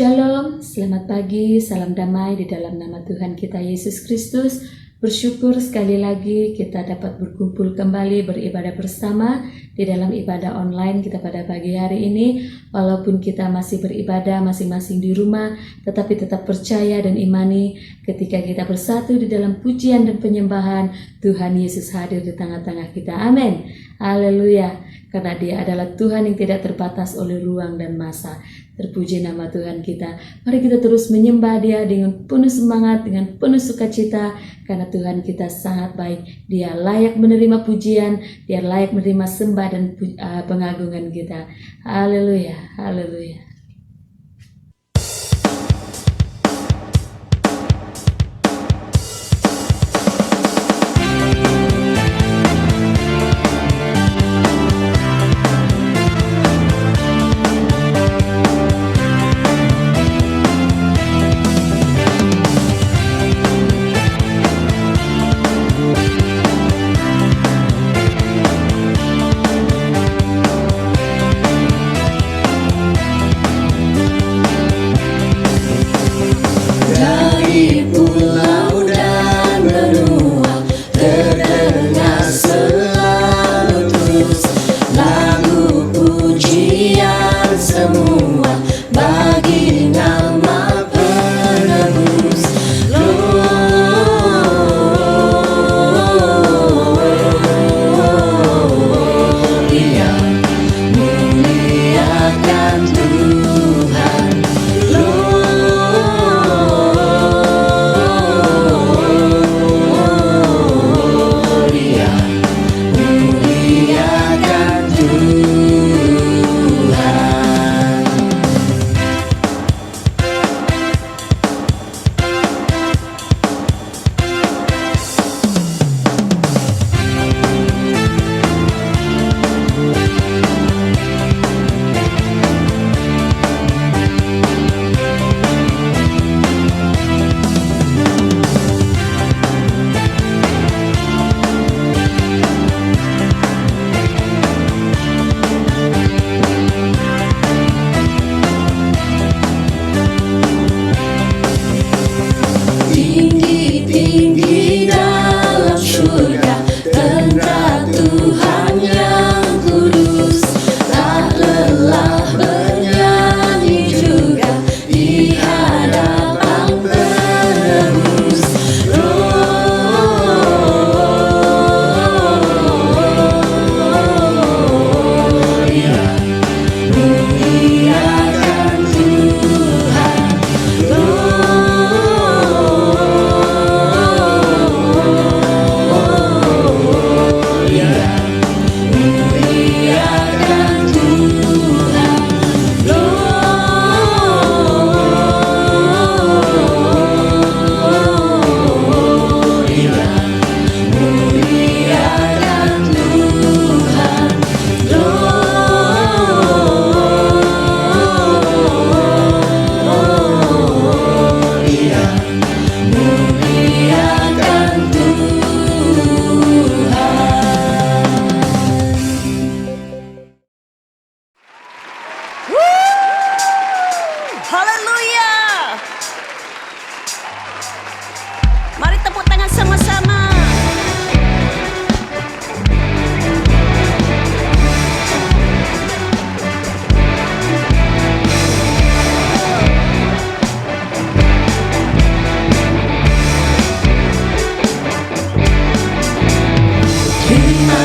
Shalom, selamat pagi, salam damai di dalam nama Tuhan kita Yesus Kristus. Bersyukur sekali lagi kita dapat berkumpul kembali beribadah bersama di dalam ibadah online kita pada pagi hari ini. Walaupun kita masih beribadah masing-masing di rumah, tetapi tetap percaya dan imani ketika kita bersatu di dalam pujian dan penyembahan, Tuhan Yesus hadir di tengah-tengah kita. Amin. Haleluya. Karena Dia adalah Tuhan yang tidak terbatas oleh ruang dan masa. Terpuji nama Tuhan kita. Mari kita terus menyembah Dia dengan penuh semangat, dengan penuh sukacita. Karena Tuhan kita sangat baik. Dia layak menerima pujian, Dia layak menerima sembah dan pengagungan kita. Haleluya, haleluya.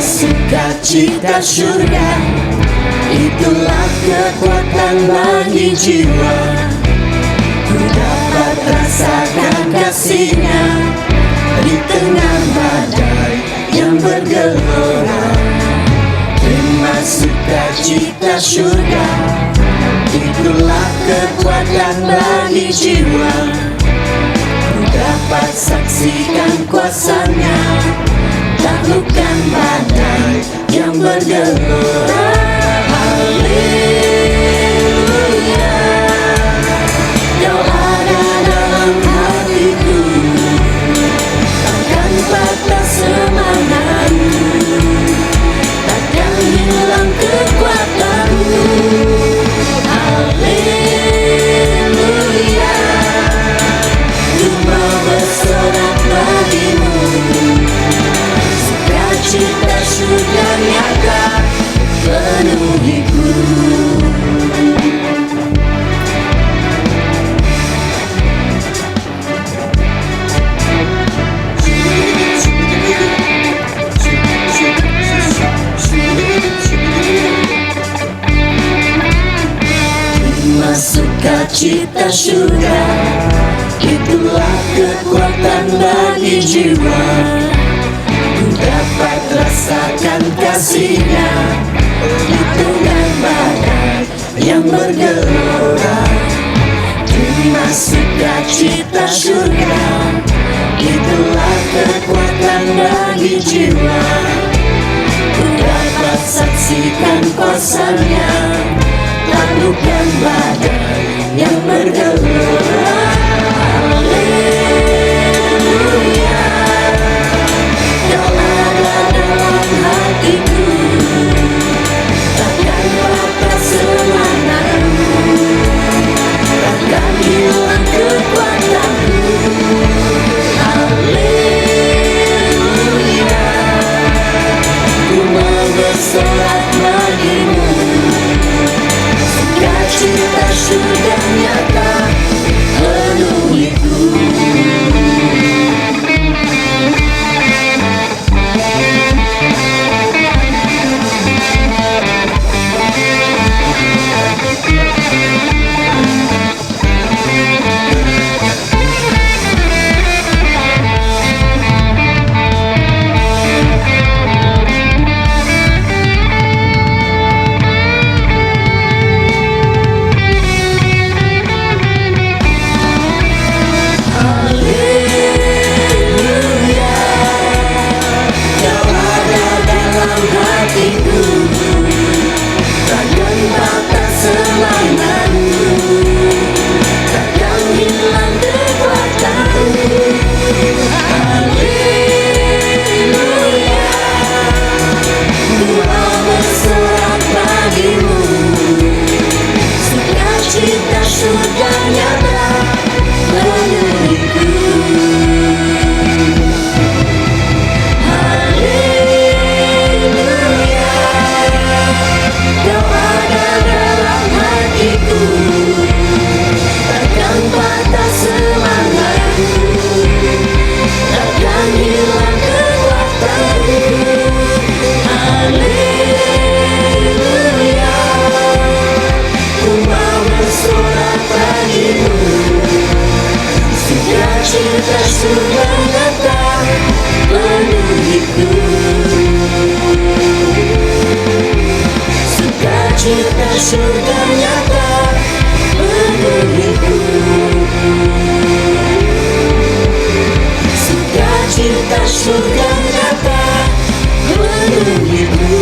Sukacita surga, itulah kekuatan bagi jiwa. Ku dapat rasakan kasih-Nya di tengah badai yang bergelora. Terima sukacita surga, itulah kekuatan bagi jiwa. Ku dapat saksikan kuasa-Nya, taklukkan badai yang bergelora. Haleluya, Kau ada dalam hatiku, takkan patah semangatku, takkan hilang kekuatanmu. Haleluya. cita surga, itulah kekuatan bagi jiwa. Ku dapat rasakan kasih-Nya di tengah badai yang bergelora. Terima sukacita surga, itulah kekuatan bagi jiwa. Ku dapat saksikan kuasa-Nya, taklukkan badai yang bergelora. Haleluya, Kau ada dalam hatiku, takkan patah semangatku, takkan hilang kekuatanku. Haleluya, ku mau bersorak bagimu, sukacita sudah nyata penuhiku. Cita sudah nyata penuhiku, sukacita sudah nyata penuhiku, sukacita sudah nyata penuhiku.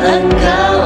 Engkau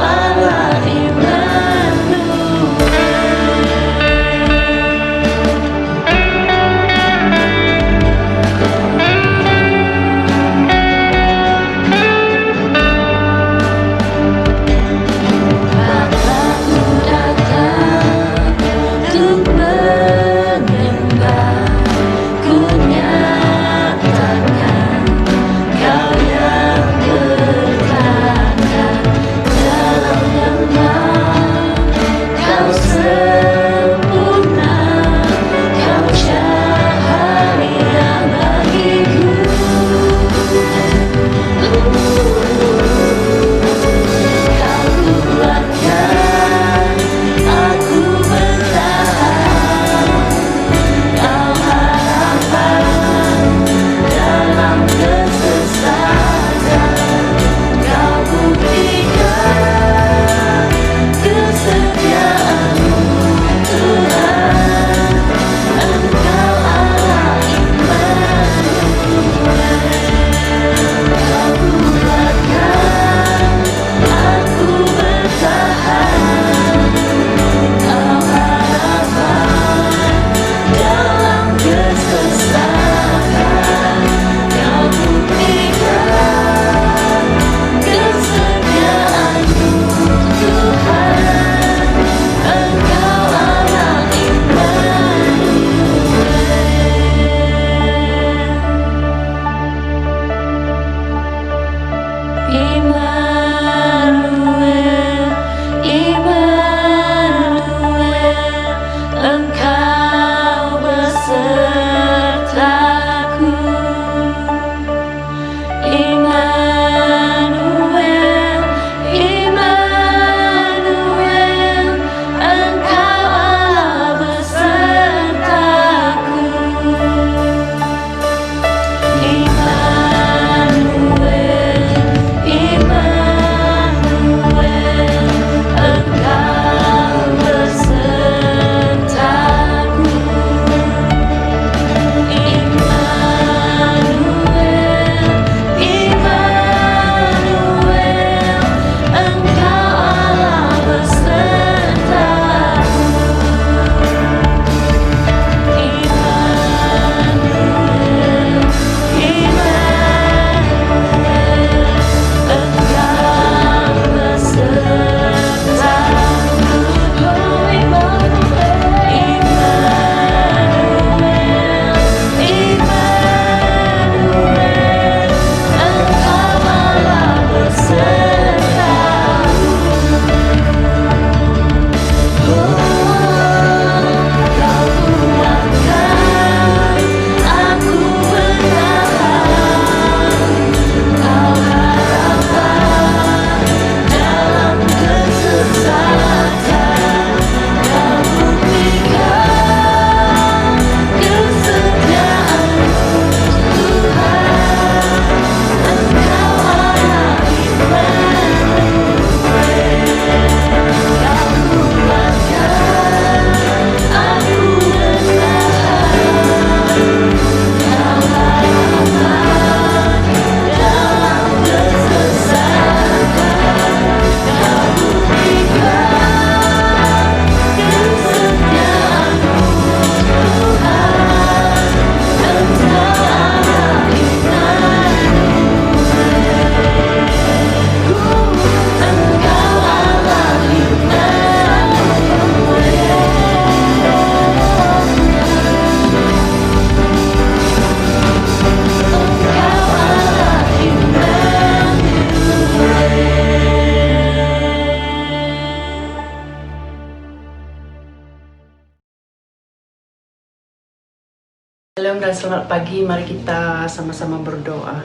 Shalom dan selamat pagi, mari kita sama-sama berdoa.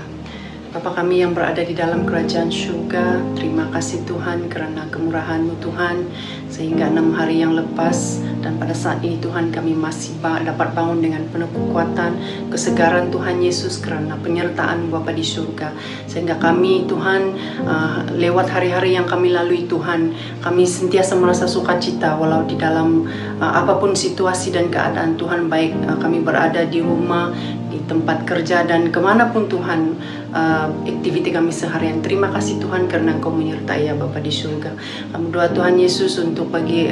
Bapa kami yang berada di dalam kerajaan surga, terima kasih Tuhan karena kemurahan-Mu Tuhan, sehingga 6 hari yang lepas dan pada saat ini Tuhan kami masih dapat bangun dengan penuh kekuatan, kesegaran Tuhan Yesus karena penyertaan Bapa di surga. Sehingga kami Tuhan lewat hari-hari yang kami lalui Tuhan, kami sentiasa merasa sukacita walau di dalam apapun situasi dan keadaan Tuhan, baik kami berada di rumah, di tempat kerja dan kemanapun Tuhan aktiviti kami seharian. Terima kasih Tuhan karena Engkau menyertai ya Bapa di surga. Kami doa Tuhan Yesus untuk bagi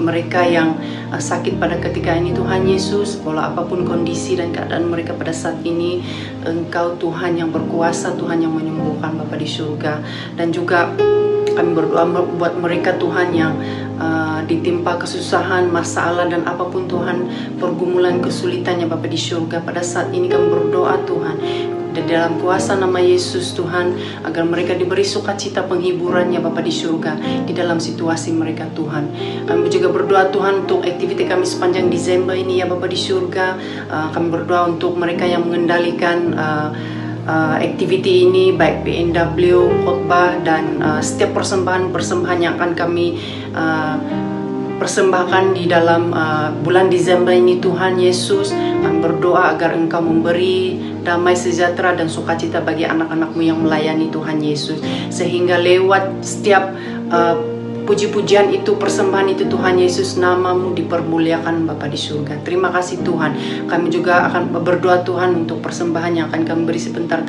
mereka yang sakit pada ketika ini Tuhan Yesus, walau apapun kondisi dan keadaan mereka pada saat ini, Engkau Tuhan yang berkuasa, Tuhan yang menyembuhkan Bapa di surga. Dan juga kami berdoa buat mereka Tuhan yang ditimpa kesusahan, masalah dan apapun Tuhan, pergumulan, kesulitannya Bapa di surga. Pada saat ini kami berdoa Tuhan, di dalam kuasa nama Yesus Tuhan, agar mereka diberi sukacita penghiburannya Bapa di surga di dalam situasi mereka Tuhan. Kami juga berdoa Tuhan untuk aktiviti kami sepanjang Desember ini ya Bapa di surga. Kami berdoa untuk mereka yang mengendalikan aktiviti ini, baik PNW, khotbah dan setiap persembahan yang akan kami persembahkan di dalam bulan Desember ini Tuhan Yesus. Kami berdoa agar Engkau memberi damai sejahtera dan sukacita bagi anak-anak-Mu yang melayani Tuhan Yesus, sehingga lewat setiap puji-pujian itu, persembahan itu Tuhan Yesus, nama-Mu dipermuliakan Bapa di surga. Terima kasih Tuhan. Kami juga akan berdoa Tuhan untuk persembahan yang akan kami beri sebentar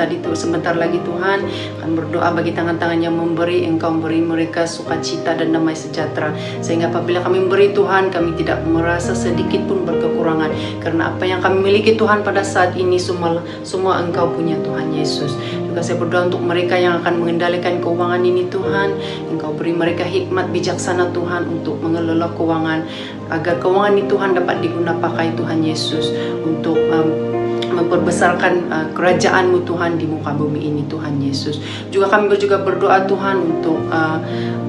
lagi Tuhan. Kami berdoa bagi tangan-tangan yang memberi, Engkau beri mereka sukacita dan damai sejahtera, sehingga apabila kami memberi Tuhan, kami tidak merasa sedikit pun berkekurangan, karena apa yang kami miliki Tuhan pada saat ini semua Engkau punya Tuhan Yesus. Juga saya berdoa untuk mereka yang akan mengendalikan keuangan ini Tuhan, Engkau beri mereka hikmat bijaksana Tuhan untuk mengelola keuangan, agar keuangan ini Tuhan dapat digunakan pakai Tuhan Yesus untuk memperbesarkan kerajaan-Mu Tuhan di muka bumi ini Tuhan Yesus. Juga kami juga berdoa Tuhan untuk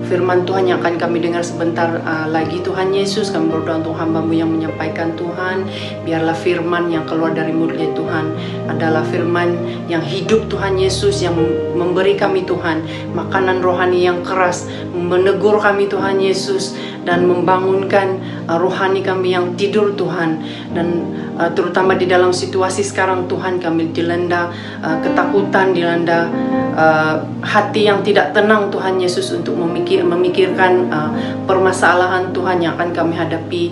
firman Tuhan yang akan kami dengar sebentar lagi Tuhan Yesus. Kami berdoa untuk hamba-Mu yang menyampaikan Tuhan, biarlah firman yang keluar dari mulut-Nya Tuhan adalah firman yang hidup Tuhan Yesus, yang memberi kami Tuhan makanan rohani yang keras, menegur kami Tuhan Yesus, dan membangunkan rohani kami yang tidur Tuhan. Dan terutama di dalam situasi sekarang Tuhan, kami dilanda ketakutan, dilanda hati yang tidak tenang Tuhan Yesus untuk memikirkan permasalahan Tuhan yang akan kami hadapi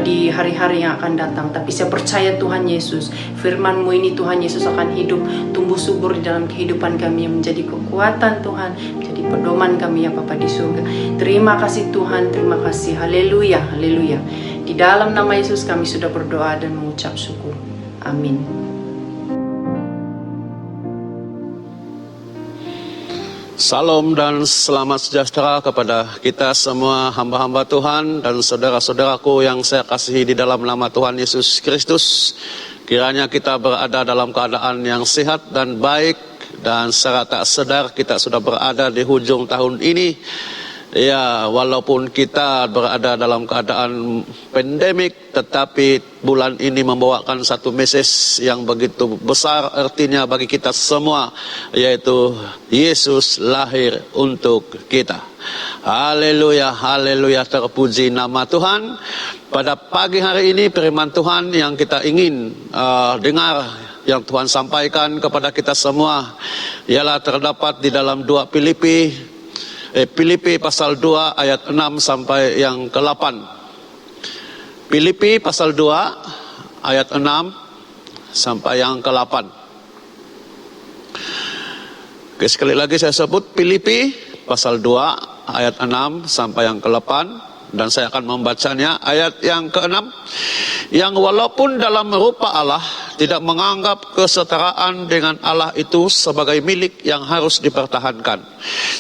di hari-hari yang akan datang. Tapi saya percaya Tuhan Yesus, firman-Mu ini Tuhan Yesus akan hidup, tumbuh subur di dalam kehidupan kami, yang menjadi kekuatan Tuhan, menjadi pedoman kami ya Bapa di surga. Terima kasih Tuhan, terima kasih. Haleluya, haleluya. Di dalam nama Yesus kami sudah berdoa dan mengucap syukur. Amin. Salam dan selamat sejahtera kepada kita semua hamba-hamba Tuhan dan saudara-saudaraku yang saya kasihi di dalam nama Tuhan Yesus Kristus. Kiranya kita berada dalam keadaan yang sehat dan baik, dan secara tak sadar kita sudah berada di hujung tahun ini. Ya, walaupun kita berada dalam keadaan pandemik, tetapi bulan ini membawakan satu message yang begitu besar artinya bagi kita semua, yaitu Yesus lahir untuk kita. Haleluya, haleluya, terpuji nama Tuhan. Pada pagi hari ini firman Tuhan yang kita ingin dengar, yang Tuhan sampaikan kepada kita semua, ialah terdapat di dalam 2 Filipi pasal 2 ayat 6 sampai yang ke-8. Filipi pasal 2 ayat 6 sampai yang ke-8. Oke, sekali lagi saya sebut Filipi pasal 2 ayat 6 sampai yang ke-8. Dan saya akan membacanya ayat yang ke-6. Yang walaupun dalam rupa Allah tidak menganggap kesetaraan dengan Allah itu sebagai milik yang harus dipertahankan,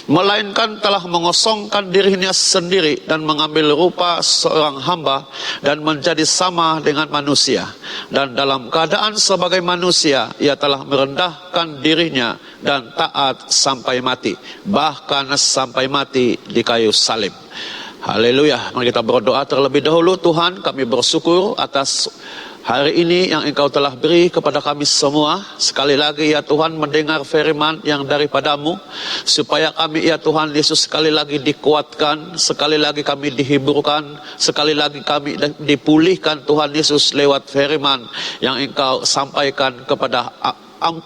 melainkan telah mengosongkan dirinya sendiri dan mengambil rupa seorang hamba dan menjadi sama dengan manusia. Dan dalam keadaan sebagai manusia, ia telah merendahkan dirinya dan taat sampai mati, bahkan sampai mati di kayu salib. Haleluya. Mari kita berdoa terlebih dahulu. Tuhan, kami bersyukur atas Hari ini yang Engkau telah beri kepada kami semua, sekali lagi ya Tuhan mendengar firman yang daripadamu, supaya kami ya Tuhan Yesus sekali lagi dikuatkan, sekali lagi kami dihiburkan, sekali lagi kami dipulihkan Tuhan Yesus lewat firman yang Engkau sampaikan kepada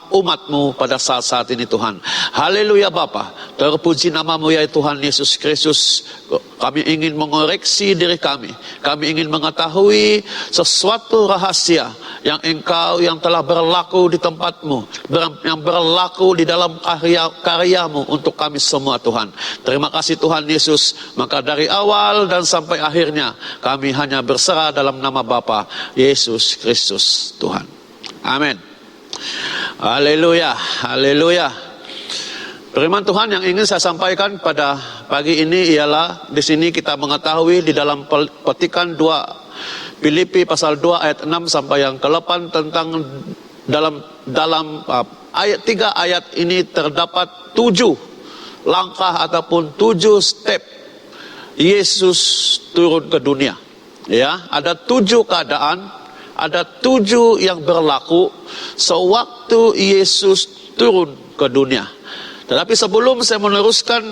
umatmu pada saat-saat ini Tuhan. Haleluya Bapa, terpuji namamu ya Tuhan Yesus Kristus. Kami ingin mengoreksi diri kami. Kami ingin mengetahui sesuatu rahasia yang Engkau yang telah berlaku di tempatmu, yang berlaku di dalam karyamu untuk kami semua Tuhan. Terima kasih Tuhan Yesus. Maka dari awal dan sampai akhirnya kami hanya berserah dalam nama Bapa Yesus Kristus Tuhan. Amin. Haleluya, haleluya. Firman Tuhan yang ingin saya sampaikan pada pagi ini ialah di sini kita mengetahui di dalam petikan 2 Filipi pasal 2 ayat 6 sampai yang ke-8 tentang dalam ayat 3 ayat ini terdapat 7 langkah ataupun 7 step Yesus turun ke dunia. Ya, ada 7 keadaan. Ada 7 yang berlaku sewaktu Yesus turun ke dunia. Tetapi sebelum saya meneruskan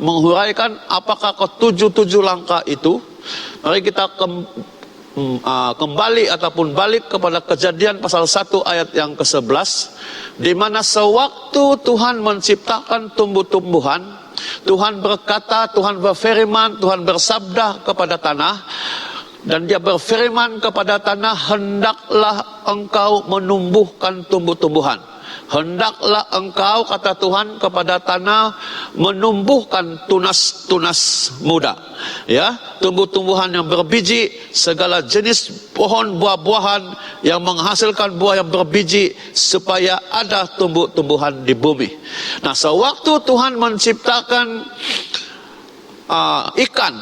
menghuraikan apakah ke-7 langkah itu, mari kita kembali ataupun balik kepada Kejadian pasal 1 ayat yang ke-11, di mana sewaktu Tuhan menciptakan tumbuh-tumbuhan, Tuhan berkata, Tuhan berfirman, Tuhan bersabda kepada tanah. Dan dia berfirman kepada tanah, hendaklah engkau menumbuhkan tumbuh-tumbuhan. Hendaklah engkau, kata Tuhan kepada tanah, menumbuhkan tunas-tunas muda. Ya, tumbuh-tumbuhan yang berbiji, segala jenis pohon buah-buahan yang menghasilkan buah yang berbiji, supaya ada tumbuh-tumbuhan di bumi. Nah, sewaktu Tuhan menciptakan ikan,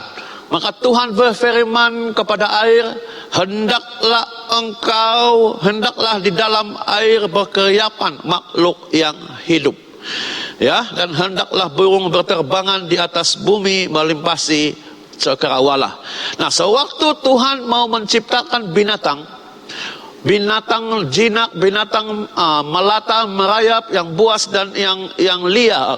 maka Tuhan berfirman kepada air, hendaklah di dalam air berkeriapan makhluk yang hidup. Ya, dan hendaklah burung berterbangan di atas bumi melimpasi cakrawala. Nah, sewaktu Tuhan mau menciptakan binatang jinak, binatang melata, merayap, yang buas dan yang liar,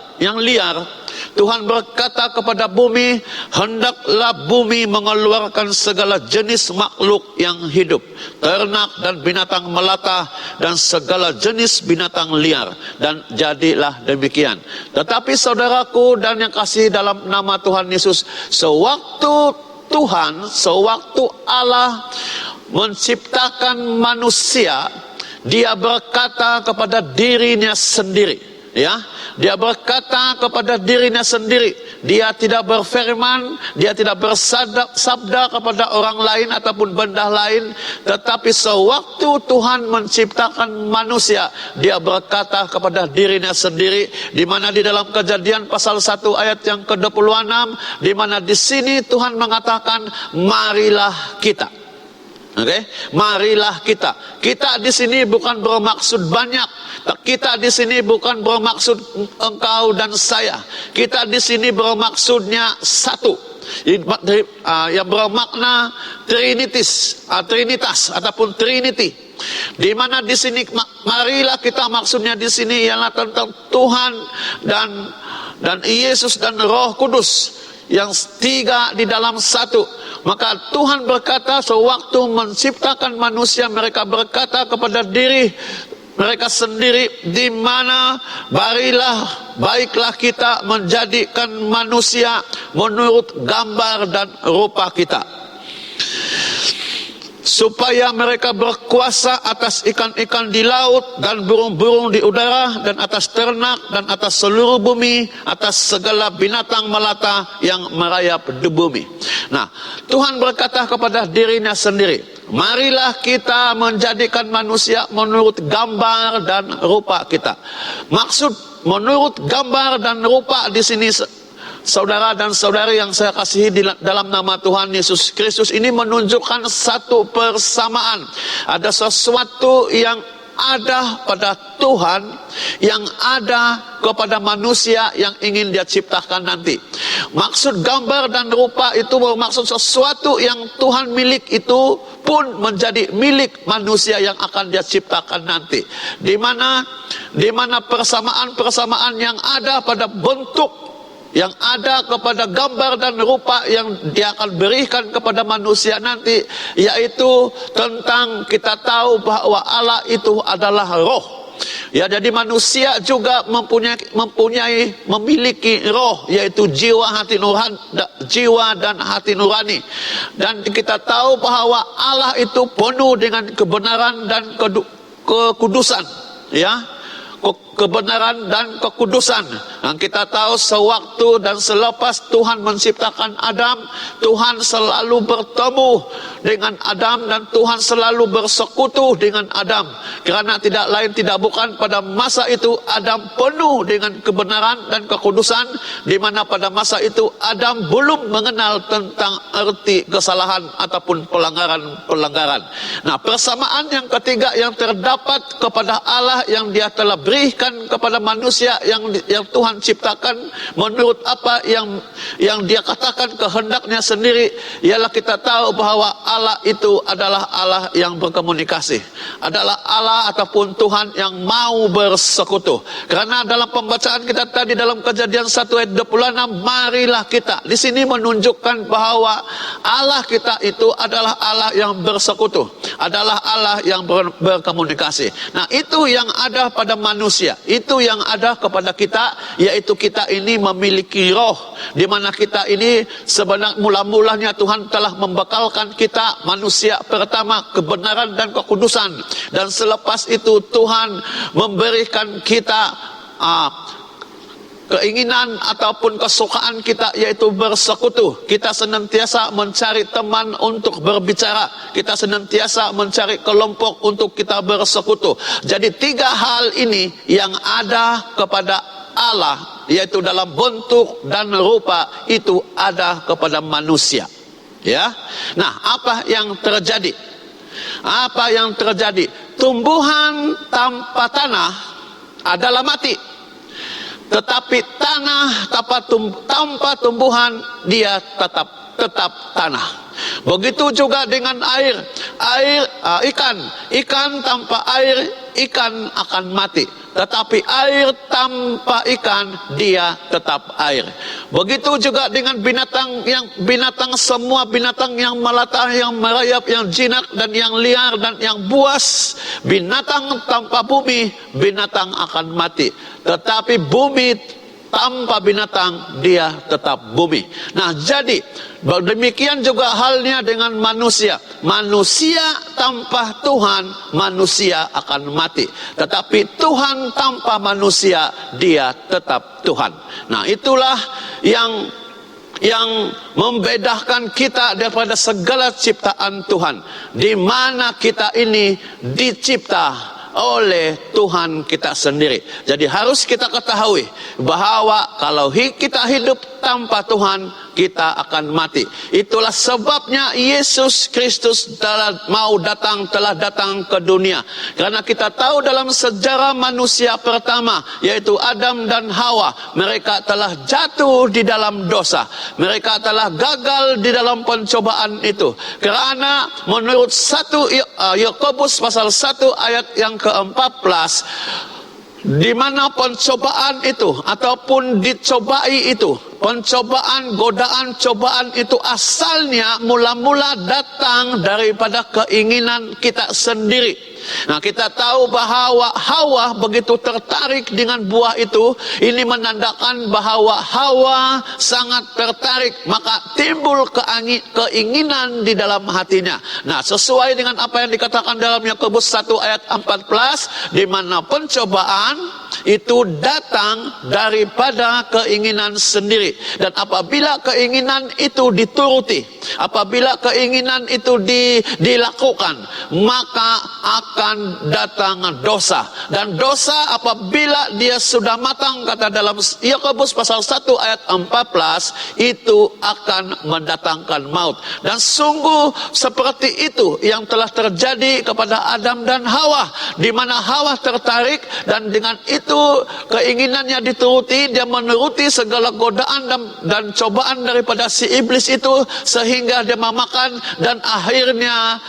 Tuhan berkata kepada bumi, hendaklah bumi mengeluarkan segala jenis makhluk yang hidup, ternak dan binatang melata dan segala jenis binatang liar, dan jadilah demikian. Tetapi saudaraku dan yang kasih dalam nama Tuhan Yesus, sewaktu Allah menciptakan manusia, dia berkata kepada dirinya sendiri. Ya, dia berkata kepada dirinya sendiri. Dia tidak berfirman, dia tidak bersabda kepada orang lain ataupun benda lain. Tetapi sewaktu Tuhan menciptakan manusia, dia berkata kepada dirinya sendiri. Di mana di dalam Kejadian pasal 1 ayat yang ke-26, di mana di sini Tuhan mengatakan, marilah kita. Oke, marilah kita. Kita di sini bukan bermaksud banyak. Kita di sini bukan bermaksud engkau dan saya. Kita di sini bermaksudnya satu. Yang bermakna Trinitas ataupun Trinity. Di mana di sini marilah kita, maksudnya di sini ialah tentang Tuhan dan Yesus dan Roh Kudus yang tiga di dalam satu. Maka Tuhan berkata sewaktu menciptakan manusia, mereka berkata kepada diri mereka sendiri, di mana baiklah kita menjadikan manusia menurut gambar dan rupa kita, supaya mereka berkuasa atas ikan-ikan di laut dan burung-burung di udara, dan atas ternak, dan atas seluruh bumi, atas segala binatang melata yang merayap di bumi. Nah, Tuhan berkata kepada dirinya sendiri, marilah kita menjadikan manusia menurut gambar dan rupa kita. Maksud menurut gambar dan rupa di sini, saudara dan saudari yang saya kasihi di dalam nama Tuhan Yesus Kristus, ini menunjukkan satu persamaan. Ada sesuatu yang ada pada Tuhan, yang ada kepada manusia yang ingin Dia ciptakan nanti. Maksud gambar dan rupa itu bermaksud sesuatu yang Tuhan milik itu pun menjadi milik manusia yang akan Dia ciptakan nanti. Di mana persamaan-persamaan yang ada pada bentuk, yang ada kepada gambar dan rupa yang Dia akan berikan kepada manusia nanti, yaitu tentang kita tahu bahwa Allah itu adalah roh. Ya, jadi manusia juga memiliki roh, yaitu jiwa dan hati nurani. Dan kita tahu bahwa Allah itu penuh dengan kebenaran dan kekudusan, ya. Kebenaran dan kekudusan. Dan kita tahu sewaktu dan selepas Tuhan menciptakan Adam, Tuhan selalu bertemu dengan Adam dan Tuhan selalu bersekutu dengan Adam. Karena tidak lain tidak bukan pada masa itu Adam penuh dengan kebenaran dan kekudusan, di mana pada masa itu Adam belum mengenal tentang arti kesalahan ataupun pelanggaran. Nah, persamaan yang ketiga yang terdapat kepada Allah yang Dia telah berikan kepada manusia yang Tuhan ciptakan menurut apa yang Dia katakan kehendaknya sendiri, ialah kita tahu bahwa Allah itu adalah Allah yang berkomunikasi, adalah Allah ataupun Tuhan yang mau bersekutu. Karena dalam pembacaan kita tadi dalam Kejadian 1 ayat 26, marilah kita, di sini menunjukkan bahwa Allah kita itu adalah Allah yang bersekutu, adalah Allah yang berkomunikasi. Nah, itu yang ada pada manusia, itu yang ada kepada kita, yaitu kita ini memiliki roh, di mana kita ini sebenarnya mula-mulanya Tuhan telah membekalkan kita manusia pertama kebenaran dan kekudusan, dan selepas itu Tuhan memberikan kita keinginan ataupun kesukaan kita, yaitu bersekutu. Kita senantiasa mencari teman untuk berbicara, kita senantiasa mencari kelompok untuk kita bersekutu. Jadi 3 hal ini yang ada kepada Allah, yaitu dalam bentuk dan rupa, itu ada kepada manusia. Ya. Nah, apa yang terjadi? Apa yang terjadi? Tumbuhan tanpa tanah adalah mati. Tetapi tanah tanpa tumbuhan, dia tetap tanah. Begitu juga dengan ikan tanpa air, ikan akan mati. Tetapi air tanpa ikan, dia tetap air. Begitu juga dengan semua binatang yang melata, yang merayap, yang jinak dan yang liar dan yang buas. Binatang tanpa bumi, binatang akan mati. Tetapi bumi tanpa binatang, dia tetap bumi. Nah, jadi demikian juga halnya dengan manusia. Manusia tanpa Tuhan, manusia akan mati. Tetapi Tuhan tanpa manusia, dia tetap Tuhan. Nah, itulah yang membedakan kita daripada segala ciptaan Tuhan, di mana kita ini dicipta oleh Tuhan kita sendiri. Jadi harus kita ketahui bahwa kalau kita hidup tanpa Tuhan, kita akan mati. Itulah sebabnya Yesus Kristus telah datang ke dunia. Karena kita tahu dalam sejarah manusia pertama, yaitu Adam dan Hawa, mereka telah jatuh di dalam dosa. Mereka telah gagal di dalam pencobaan itu. Karena menurut Yakobus pasal 1 ayat yang ke-14, di mana pencobaan itu ataupun dicobai itu, pencobaan, godaan, cobaan itu asalnya mula-mula datang daripada keinginan kita sendiri. Nah, kita tahu bahwa Hawa begitu tertarik dengan buah itu, ini menandakan bahwa Hawa sangat tertarik, maka timbul keinginan di dalam hatinya. Nah, sesuai dengan apa yang dikatakan dalam Yakobus 1 ayat 14, di mana pencobaan itu datang daripada keinginan sendiri. sendiri. Dan apabila keinginan itu dituruti, apabila keinginan itu dilakukan, maka akan datang dosa. Dan dosa apabila dia sudah matang, kata dalam Yakobus pasal 1 ayat 14, itu akan mendatangkan maut. Dan sungguh seperti itu yang telah terjadi kepada Adam dan Hawa, di mana Hawa tertarik dan dengan itu keinginannya dituruti, dia menuruti segala godaan dan cobaan daripada si iblis itu, sehingga dia memakan, dan akhirnya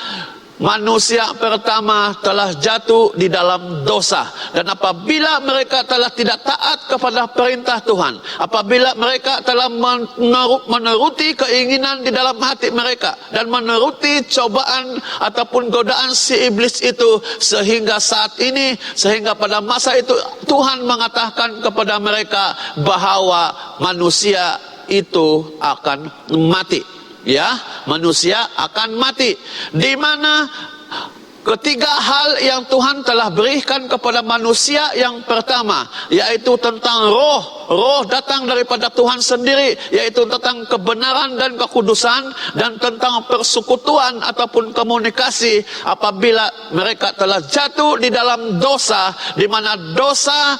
manusia pertama telah jatuh di dalam dosa. Dan apabila mereka telah tidak taat kepada perintah Tuhan, apabila mereka telah menuruti keinginan di dalam hati mereka dan menuruti cobaan ataupun godaan si iblis itu, sehingga saat ini, sehingga pada masa itu Tuhan mengatakan kepada mereka bahwa manusia itu akan mati. Ya, manusia akan mati. Di mana ketiga hal yang Tuhan telah berikan kepada manusia, yang pertama yaitu tentang roh. Roh datang daripada Tuhan sendiri, yaitu tentang kebenaran dan kekudusan, dan tentang persekutuan ataupun komunikasi apabila mereka telah jatuh di dalam dosa, di mana dosa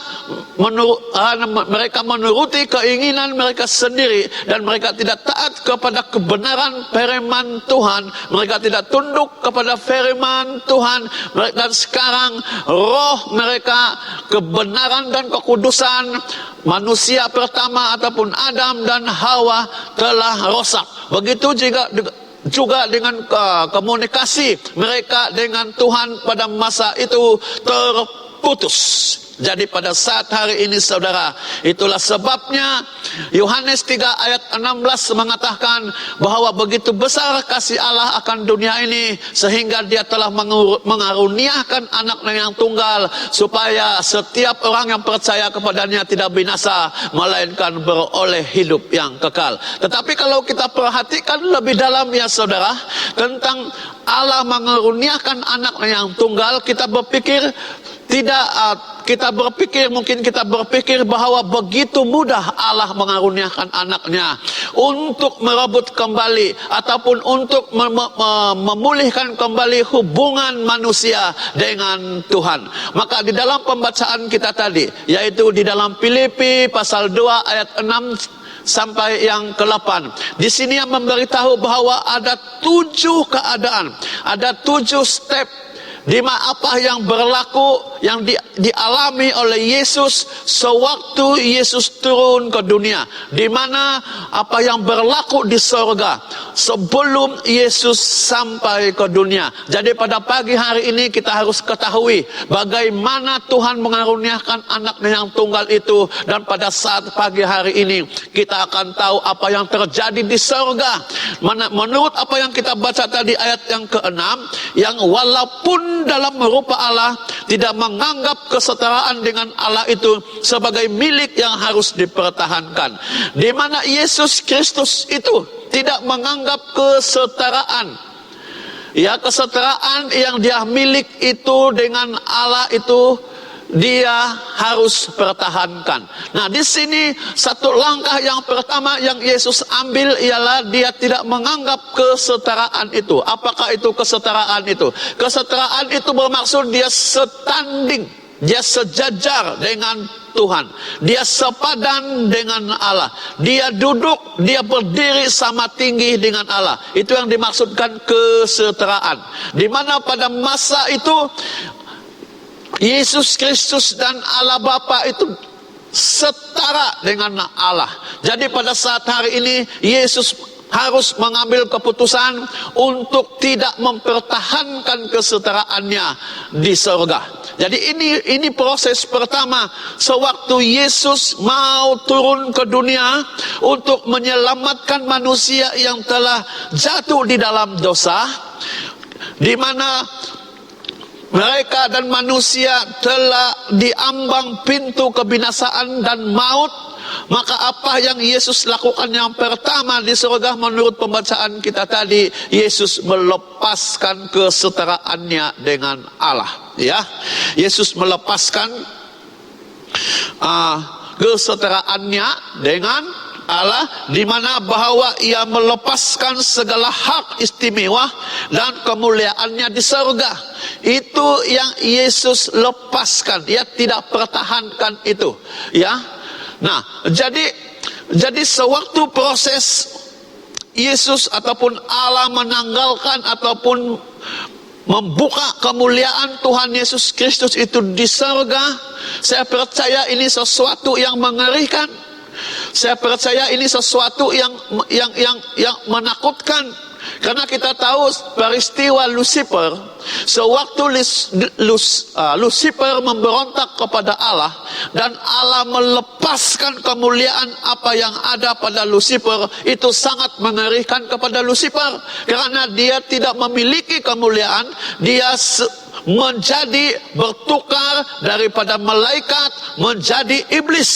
mereka menuruti keinginan mereka sendiri dan mereka tidak taat kepada kebenaran firman Tuhan, mereka tidak tunduk kepada firman Tuhan. Dan sekarang roh mereka, kebenaran dan kekudusan manusia pertama ataupun Adam dan Hawa telah rosak. Begitu juga dengan komunikasi mereka dengan Tuhan pada masa itu terputus. Jadi pada saat hari ini saudara, itulah sebabnya Yohanes 3 ayat 16 mengatakan bahwa begitu besar kasih Allah akan dunia ini, sehingga dia telah mengaruniakan anaknya yang tunggal, supaya setiap orang yang percaya kepadanya tidak binasa, melainkan beroleh hidup yang kekal. Tetapi kalau kita perhatikan lebih dalam ya saudara, tentang Allah mengaruniakan anaknya yang tunggal, kita berpikir mungkin kita berpikir bahwa begitu mudah Allah mengaruniakan anaknya untuk merebut kembali ataupun untuk memulihkan kembali hubungan manusia dengan Tuhan. Maka di dalam pembacaan kita tadi, yaitu di dalam Filipi pasal 2 ayat 6 sampai yang ke-8. Di sini yang memberitahu bahwa ada 7 keadaan, ada 7 step di mana apa yang berlaku, yang dialami oleh Yesus sewaktu Yesus turun ke dunia, di mana apa yang berlaku di sorga sebelum Yesus sampai ke dunia. Jadi pada pagi hari ini kita harus ketahui bagaimana Tuhan mengaruniakan anaknya yang tunggal itu, dan pada saat pagi hari ini kita akan tahu apa yang terjadi di sorga. Menurut apa yang kita baca tadi ayat yang ke-6, yang walaupun dalam rupa Allah tidak menganggap kesetaraan dengan Allah itu sebagai milik yang harus dipertahankan, di mana Yesus Kristus itu tidak menganggap kesetaraan. Ya, kesetaraan yang dia milik itu dengan Allah itu dia harus pertahankan. Nah, di sini satu langkah yang pertama yang Yesus ambil ialah dia tidak menganggap kesetaraan itu. Apakah itu kesetaraan itu? Kesetaraan itu bermaksud dia setanding, dia sejajar dengan Tuhan, dia sepadan dengan Allah, dia duduk, dia berdiri sama tinggi dengan Allah. Itu yang dimaksudkan kesetaraan, di mana pada masa itu Yesus Kristus dan Allah Bapa itu setara dengan Allah. Jadi pada saat hari ini Yesus harus mengambil keputusan untuk tidak mempertahankan kesetaraannya di surga. Jadi ini proses pertama sewaktu Yesus mau turun ke dunia untuk menyelamatkan manusia yang telah jatuh di dalam dosa, di mana mereka dan manusia telah diambang pintu kebinasaan dan maut. Maka apa yang Yesus lakukan yang pertama di surga menurut pembacaan kita tadi, Yesus melepaskan kesetaraannya dengan Allah. Ya, Yesus melepaskan kesetaraannya dengan Allah, di mana bahwa ia melepaskan segala hak istimewa dan kemuliaannya di surga. Itu yang Yesus lepaskan, ia tidak pertahankan itu, ya. Nah, jadi sewaktu proses Yesus ataupun Allah menanggalkan ataupun membuka kemuliaan Tuhan Yesus Kristus itu di surga, saya percaya ini sesuatu yang mengerikan. Saya percaya ini sesuatu yang menakutkan. Karena kita tahu peristiwa Lucifer, sewaktu Lucifer memberontak kepada Allah dan Allah melepaskan kemuliaan apa yang ada pada Lucifer, itu sangat mengerikan kepada Lucifer. Karena dia tidak memiliki kemuliaan, dia menjadi bertukar daripada malaikat menjadi iblis.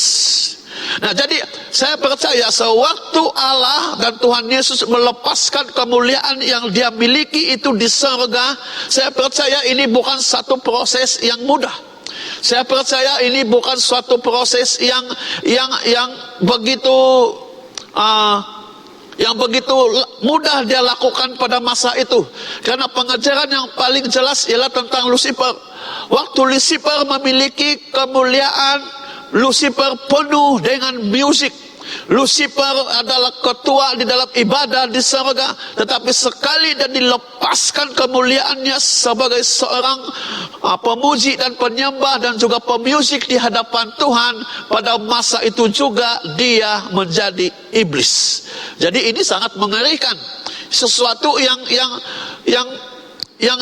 Nah, jadi saya percaya sewaktu Allah dan Tuhan Yesus melepaskan kemuliaan yang dia miliki itu di surga, saya percaya ini bukan satu proses yang mudah. Saya percaya ini bukan suatu proses yang begitu mudah dia lakukan pada masa itu. Karena pengajaran yang paling jelas ialah tentang Lucifer. Waktu Lucifer memiliki kemuliaan, Lucifer penuh dengan musik. Lucifer adalah ketua di dalam ibadah di surga, tetapi sekali dia dilepaskan kemuliaannya sebagai seorang pemuji dan penyembah dan juga pemusik di hadapan Tuhan, pada masa itu juga dia menjadi iblis. Jadi ini sangat mengerikan, sesuatu yang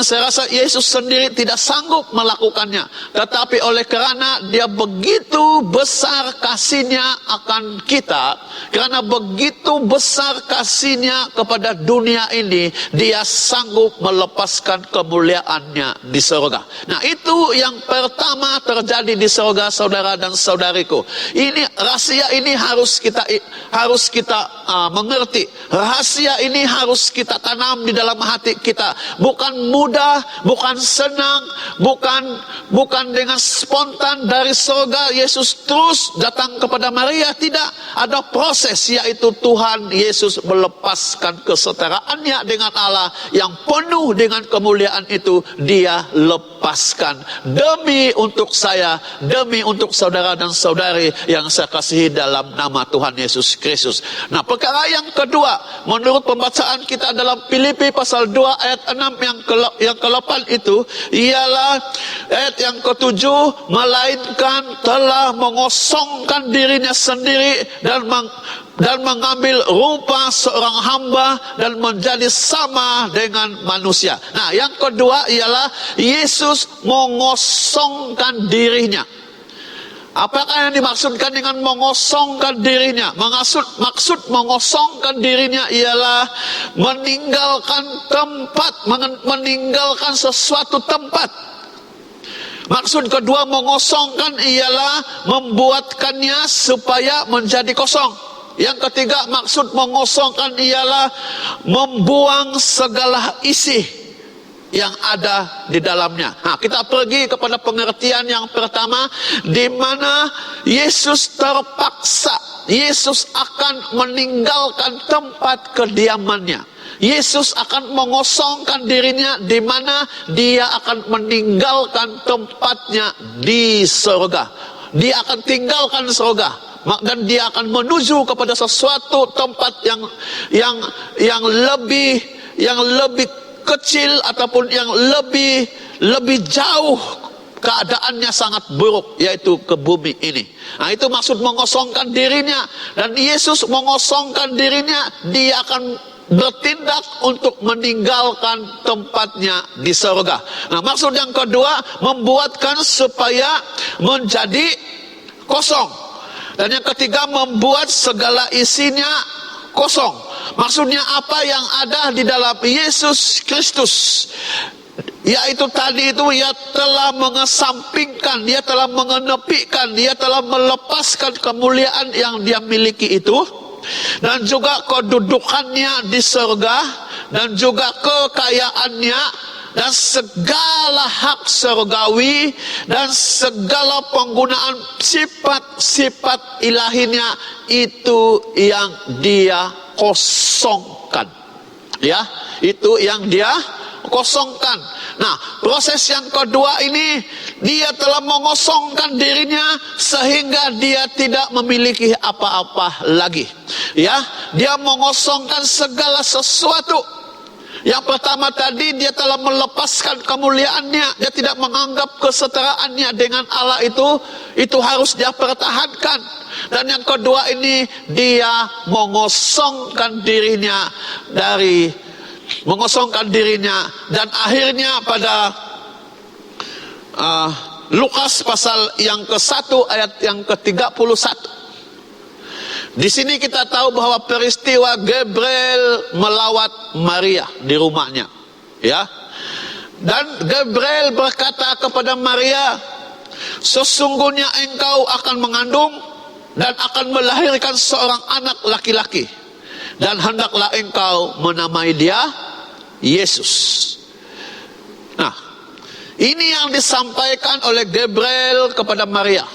saya rasa Yesus sendiri tidak sanggup melakukannya. Tetapi oleh karena dia begitu besar kasihnya akan kita, karena begitu besar kasihnya kepada dunia ini, dia sanggup melepaskan kemuliaannya di surga. Nah, itu yang pertama terjadi di surga, saudara dan saudariku. Ini rahasia, ini harus kita mengerti. Rahasia ini harus kita tanam di dalam hati kita. Bukan mudah, bukan senang, bukan dengan spontan dari surga Yesus terus datang kepada Maria. Tidak, ada proses, yaitu Tuhan Yesus melepaskan kesetaraannya dengan Allah yang penuh dengan kemuliaan itu. Dia lepaskan demi untuk saya, demi untuk saudara dan saudari yang saya kasihi dalam nama Tuhan Yesus Kristus. Nah, perkara yang kedua, menurut pembacaan kita dalam Filipi pasal 2 ayat 6 yang ke-8 itu, ialah ayat yang ke-7, melainkan telah mengosongkan dirinya sendiri dan mengambil rupa seorang hamba dan menjadi sama dengan manusia. Nah, yang kedua ialah Yesus mengosongkan dirinya. Apakah yang dimaksudkan dengan mengosongkan dirinya? Maksud mengosongkan dirinya ialah meninggalkan tempat, meninggalkan sesuatu tempat. Maksud kedua mengosongkan ialah membuatkannya supaya menjadi kosong. Yang ketiga, maksud mengosongkan ialah membuang segala isi yang ada di dalamnya. Nah, kita pergi kepada pengertian yang pertama, di mana Yesus terpaksa, Yesus akan meninggalkan tempat kediamannya. Yesus akan mengosongkan dirinya, di mana dia akan meninggalkan tempatnya di surga. Dia akan tinggalkan surga, dan dia akan menuju kepada sesuatu tempat yang lebih kecil ataupun yang lebih jauh, keadaannya sangat buruk, yaitu ke bumi ini. Nah, itu maksud mengosongkan dirinya. Dan Yesus mengosongkan dirinya, dia akan bertindak untuk meninggalkan tempatnya di surga. Nah, maksud yang kedua, membuatkan supaya menjadi kosong. Dan yang ketiga, membuat segala isinya kosong. Maksudnya apa yang ada di dalam Yesus Kristus, yaitu tadi itu, ia telah mengesampingkan, dia telah mengenepikan, dia telah melepaskan kemuliaan yang dia miliki itu, dan juga kedudukannya di surga, dan juga kekayaannya, dan segala hak surgawi dan segala penggunaan sifat-sifat ilahinya itu yang dia kosongkan. Ya, itu yang dia kosongkan. Nah, proses yang kedua ini, dia telah mengosongkan dirinya sehingga dia tidak memiliki apa-apa lagi. Ya, dia mengosongkan segala sesuatu. Yang pertama tadi, dia telah melepaskan kemuliaannya. Dia tidak menganggap kesetaraannya dengan Allah itu harus dia pertahankan. Dan yang kedua ini, dia mengosongkan dirinya dan akhirnya pada Lukas pasal yang ke-1 ayat yang ke-31. Di sini kita tahu bahwa peristiwa Gabriel melawat Maria di rumahnya, ya. Dan Gabriel berkata kepada Maria, sesungguhnya engkau akan mengandung dan akan melahirkan seorang anak laki-laki, dan hendaklah engkau menamai dia Yesus. Nah, ini yang disampaikan oleh Gabriel kepada Maria,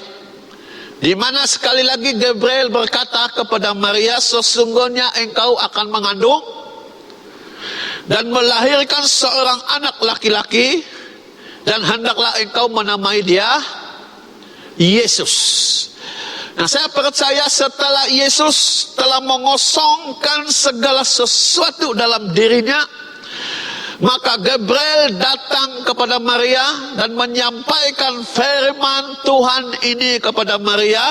di mana sekali lagi Gabriel berkata kepada Maria, sesungguhnya engkau akan mengandung dan melahirkan seorang anak laki-laki, dan hendaklah engkau menamai dia Yesus. Nah, saya percaya setelah Yesus telah mengosongkan segala sesuatu dalam dirinya, maka Gabriel datang kepada Maria dan menyampaikan firman Tuhan ini kepada Maria,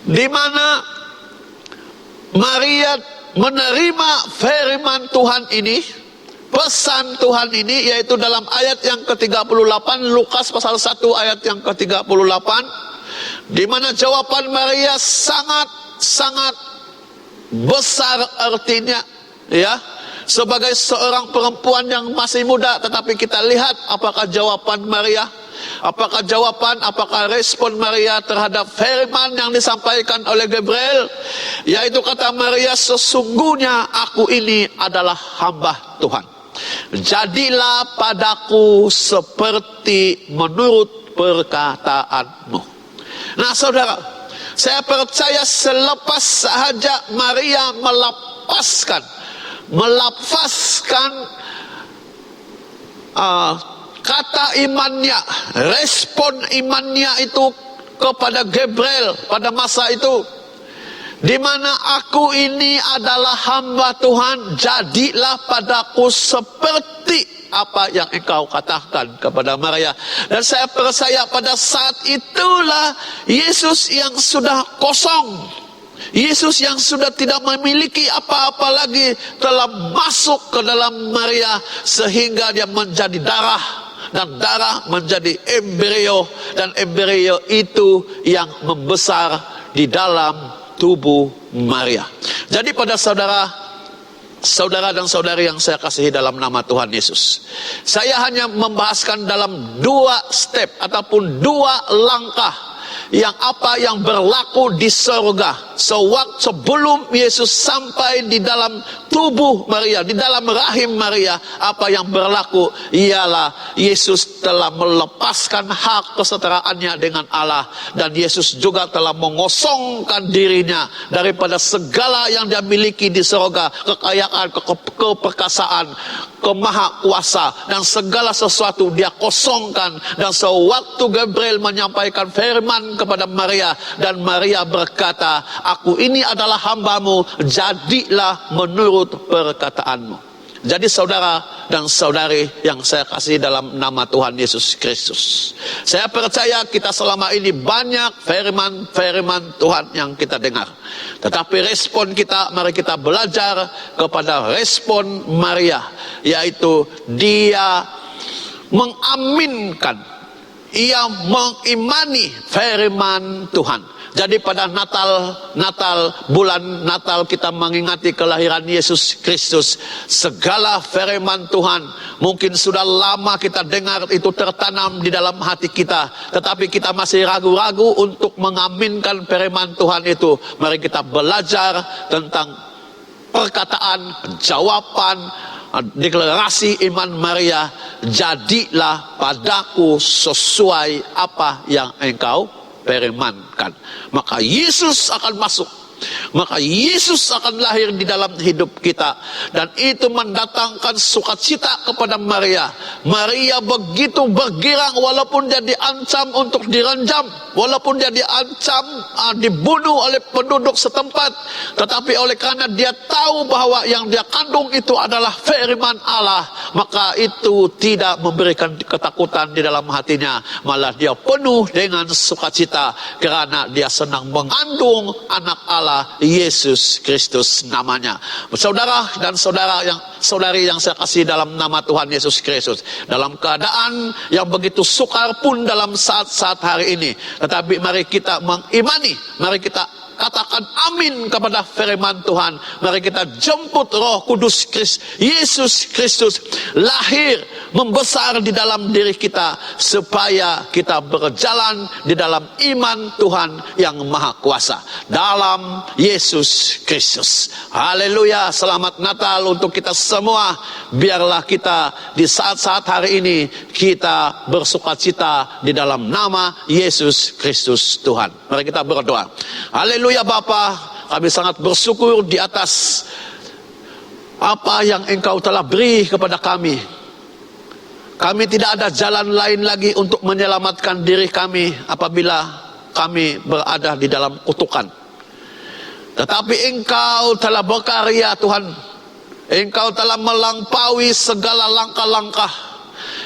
di mana Maria menerima firman Tuhan ini, pesan Tuhan ini, yaitu dalam ayat yang ke-38, Lukas pasal 1 ayat yang ke-38, di mana jawaban Maria sangat besar artinya, ya. Sebagai seorang perempuan yang masih muda, tetapi kita lihat apakah jawaban Maria, apakah respon Maria terhadap firman yang disampaikan oleh Gabriel, yaitu kata Maria, sesungguhnya aku ini adalah hamba Tuhan, jadilah padaku seperti menurut perkataanmu. Nah, saudara, saya percaya selepas sahaja Maria melafazkan kata imannya, respon imannya itu kepada Gabriel pada masa itu, di mana aku ini adalah hamba Tuhan, jadilah padaku seperti apa yang engkau katakan kepada Maria. Dan saya percaya pada saat itulah Yesus yang sudah kosong, Yesus yang sudah tidak memiliki apa-apa lagi, telah masuk ke dalam Maria sehingga dia menjadi darah, dan darah menjadi embrio, dan embrio itu yang membesar di dalam tubuh Maria. Jadi pada saudara dan saudari yang saya kasihi dalam nama Tuhan Yesus, saya hanya membahaskan dalam 2 step ataupun 2 langkah yang berlaku di surga sebelum Yesus sampai di dalam tubuh Maria, di dalam rahim Maria. Apa yang berlaku ialah Yesus telah melepaskan hak kesetaraannya dengan Allah, dan Yesus juga telah mengosongkan dirinya daripada segala yang dia miliki di surga, kekayaan, keperkasaan, kemahakuasa, dan segala sesuatu dia kosongkan. Dan sewaktu Gabriel menyampaikan firman kepada Maria, dan Maria berkata, aku ini adalah hambamu, jadilah menurut perkataanmu. Jadi saudara dan saudari yang saya kasih dalam nama Tuhan Yesus Kristus, saya percaya kita selama ini banyak firman Tuhan yang kita dengar, tetapi respon kita, mari kita belajar kepada respon Maria, yaitu dia mengaminkan, ia mengimani firman Tuhan. Jadi pada bulan Natal kita mengingati kelahiran Yesus Kristus. Segala firman Tuhan mungkin sudah lama kita dengar, itu tertanam di dalam hati kita, tetapi kita masih ragu-ragu untuk mengaminkan firman Tuhan itu. Mari kita belajar tentang perkataan, jawaban, deklarasi iman Maria, jadilah padaku sesuai apa yang engkau firmankan. Maka Yesus akan masuk, maka Yesus akan lahir di dalam hidup kita, dan itu mendatangkan sukacita kepada Maria. Maria begitu bergirang walaupun dia diancam untuk direnjam, walaupun dia diancam dibunuh oleh penduduk setempat, tetapi oleh karena dia tahu bahwa yang dia kandung itu adalah firman Allah, maka itu tidak memberikan ketakutan di dalam hatinya, malah dia penuh dengan sukacita karena dia senang mengandung anak Allah, Yesus Kristus namanya. Saudara dan saudari yang saya kasih dalam nama Tuhan Yesus Kristus, dalam keadaan yang begitu sukar pun dalam saat-saat hari ini, tetapi mari kita mengimani, mari kita katakan amin kepada firman Tuhan. Mari kita jemput Roh Kudus Yesus Kristus lahir membesar di dalam diri kita, supaya kita berjalan di dalam iman Tuhan yang Maha Kuasa dalam Yesus Kristus. Haleluya. Selamat Natal untuk kita semua. Biarlah kita di saat-saat hari ini kita bersukacita di dalam nama Yesus Kristus Tuhan. Mari kita berdoa. Haleluya Bapa, kami sangat bersyukur di atas apa yang Engkau telah beri kepada kami. Kami tidak ada jalan lain lagi untuk menyelamatkan diri kami apabila kami berada di dalam kutukan. Tetapi Engkau telah berkarya Tuhan. Engkau telah melampaui segala langkah-langkah.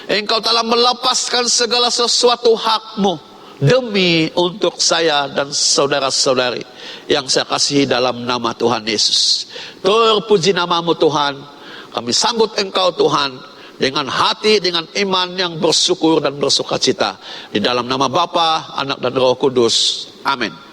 Engkau telah melepaskan segala sesuatu hak-Mu demi untuk saya dan saudara-saudari yang saya kasihi dalam nama Tuhan Yesus. Terpuji nama-Mu Tuhan. Kami sambut Engkau Tuhan dengan hati, dengan iman yang bersyukur dan bersukacita. Di dalam nama Bapa, Anak dan Roh Kudus. Amin.